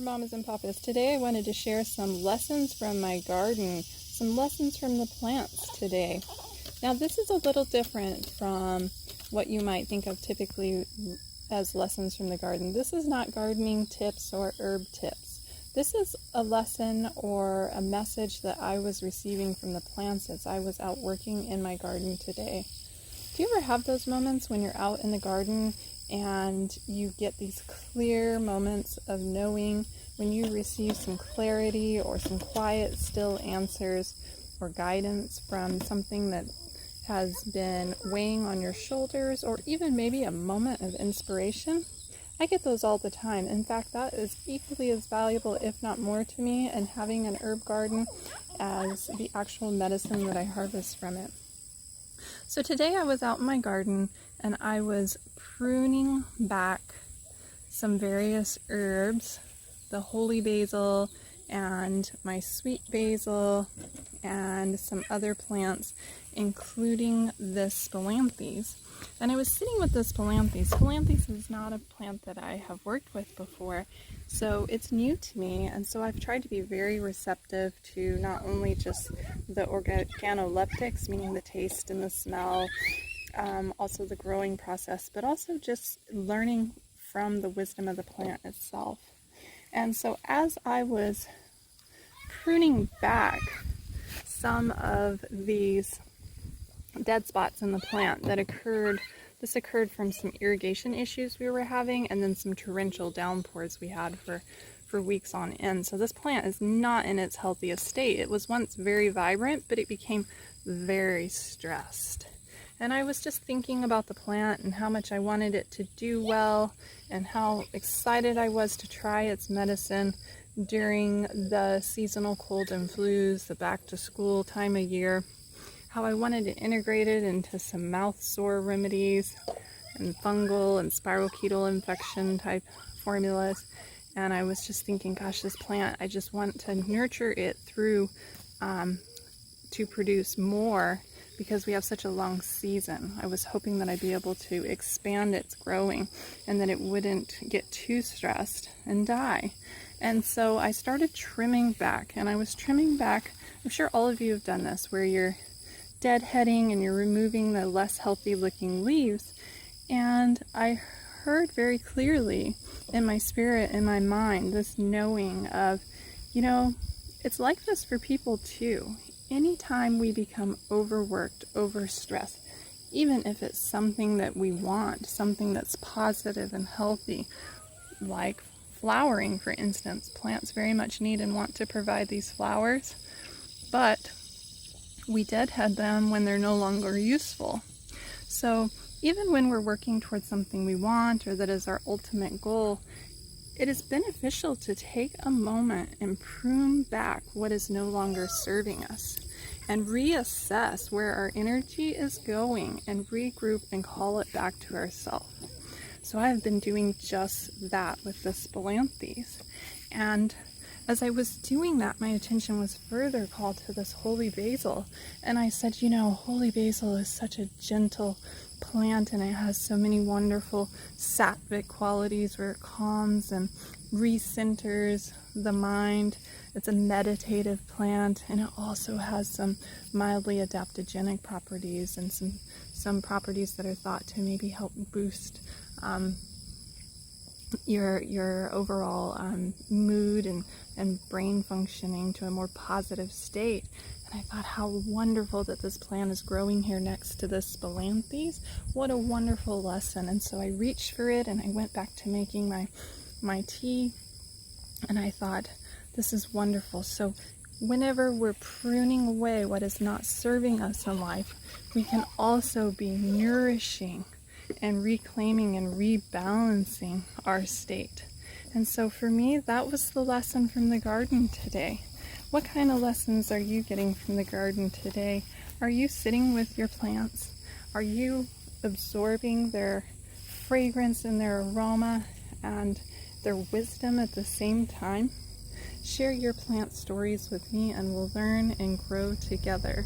herb mamas and papas. Today I wanted to share some lessons from my garden, some lessons from the plants today. Now this is a little different from what you might think of typically as lessons from the garden. This is not gardening tips or herb tips. This is a lesson or a message that I was receiving from the plants as I was out working in my garden today. Do you ever have those moments when you're out in the garden and you get these clear moments of knowing, when you receive some clarity or some quiet, still answers or guidance from something that has been weighing on your shoulders, or even maybe a moment of inspiration? I get those all the time. In fact, that is equally as valuable, if not more, to me in having an herb garden as the actual medicine that I harvest from it. So today I was out in my garden and I was pruning back some various herbs, the holy basil and my sweet basil and some other plants, including the spilanthes. And I was sitting with the spilanthes. Spilanthes is not a plant that I have worked with before, so it's new to me, and so I've tried to be very receptive to not only just the organoleptics, meaning the taste and the smell, also the growing process, but also just learning from the wisdom of the plant itself. And so as I was pruning back some of these dead spots in the plant that occurred from some irrigation issues we were having, and then some torrential downpours we had for weeks on end. So this plant is not in its healthiest state. It was once very vibrant, but it became very stressed. And I was just thinking about the plant and how much I wanted it to do well and how excited I was to try its medicine during the seasonal cold and flus, the back to school time of year. How I wanted to integrate it into some mouth sore remedies and fungal and spirochetal infection type formulas. And I was just thinking, gosh, this plant, I just want to nurture it through to produce more, because we have such a long season. I was hoping that I'd be able to expand its growing and that it wouldn't get too stressed and die. And so I started trimming back, and I was trimming back, I'm sure all of you have done this, where you're deadheading and you're removing the less healthy looking leaves. And I heard very clearly in my spirit, in my mind, this knowing of, it's like this for people too. Anytime we become overworked, overstressed, even if it's something that we want, something that's positive and healthy, like flowering, for instance. Plants very much need and want to provide these flowers, but we deadhead them when they're no longer useful. So even when we're working towards something we want or that is our ultimate goal, it is beneficial to take a moment and prune back what is no longer serving us and reassess where our energy is going and regroup and call it back to ourselves. So I have been doing just that with the spilanthes. And as I was doing that, my attention was further called to this holy basil. And I said, holy basil is such a gentle plant, and it has so many wonderful sattvic qualities where it calms and recenters the mind. It's a meditative plant, and it also has some mildly adaptogenic properties and some properties that are thought to maybe help boost your overall mood and brain functioning to a more positive state. And I thought, how wonderful that this plant is growing here next to the spilanthes. What a wonderful lesson. And so I reached for it and I went back to making my tea, and I thought, this is wonderful. So whenever we're pruning away what is not serving us in life, we can also be nourishing and reclaiming and rebalancing our state. And so for me, that was the lesson from the garden today. What kind of lessons are you getting from the garden today? Are you sitting with your plants? Are you absorbing their fragrance and their aroma and their wisdom at the same time? Share your plant stories with me and we'll learn and grow together.